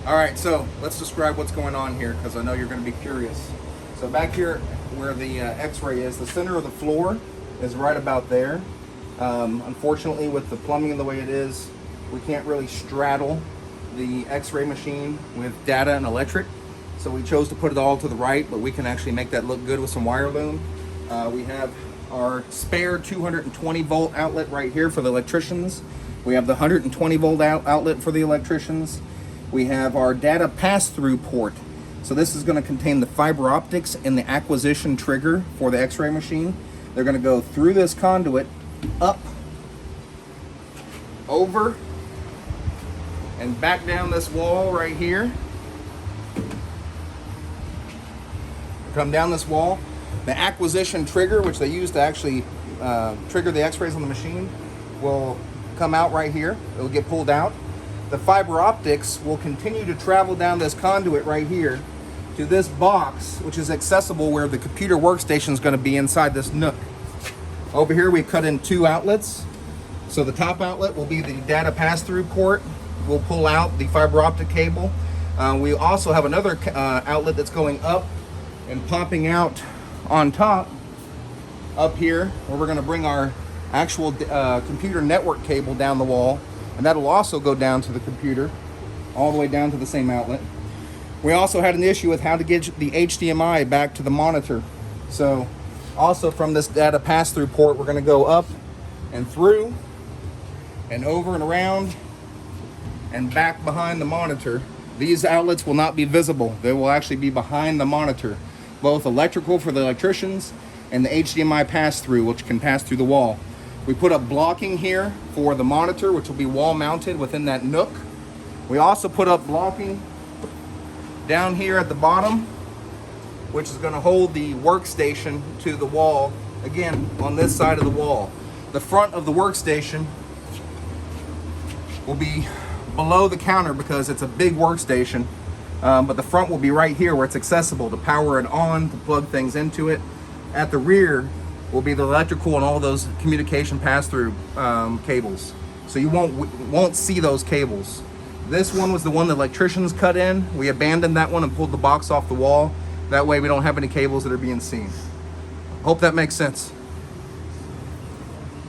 All right, so let's describe what's going on here because I know you're going to be curious. So back here where the X-ray is, the center of the floor is right about there. Unfortunately, with the plumbing the way it is, we can't really straddle the X-ray machine with data and electric. So we chose to put it all to the right, but we can actually make that look good with some wire loom. We have our spare 220 volt outlet right here for the electricians. We have the 120 volt outlet for the electricians. We have our data pass-through port. So this is going to contain the fiber optics and the acquisition trigger for the X-ray machine. They're going to go through this conduit, up, over, and back down this wall right here. Come down this wall. The acquisition trigger, which they use to actually trigger the X-rays on the machine, will come out right here. It will get pulled out. The fiber optics will continue to travel down this conduit right here to this box, which is accessible where the computer workstation is going to be inside this nook. Over here we cut in two outlets. So the top outlet will be the data pass-through port. We'll pull out the fiber optic cable. We also have another outlet that's going up and popping out on top up here, where we're going to bring our actual computer network cable down the wall, and that'll also go down to the computer all the way down to the same outlet. We also had an issue with how to get the HDMI back to the monitor. So also from this data pass-through port, we're going to go up and through and over and around and back behind the monitor. These outlets will not be visible. They will actually be behind the monitor, both electrical for the electricians and the HDMI pass-through, which can pass through the wall. We put up blocking here for the monitor, which will be wall mounted within that nook. We also put up blocking down here at the bottom, which is going to hold the workstation to the wall, again, on this side of the wall. The front of the workstation will be below the counter because it's a big workstation, but the front will be right here where it's accessible to power it on, to plug things into it. At the rear will be the electrical and all those communication pass-through cables. So you won't see those cables. This one was the one the electricians cut in. We abandoned that one and pulled the box off the wall. That way we don't have any cables that are being seen. Hope that makes sense.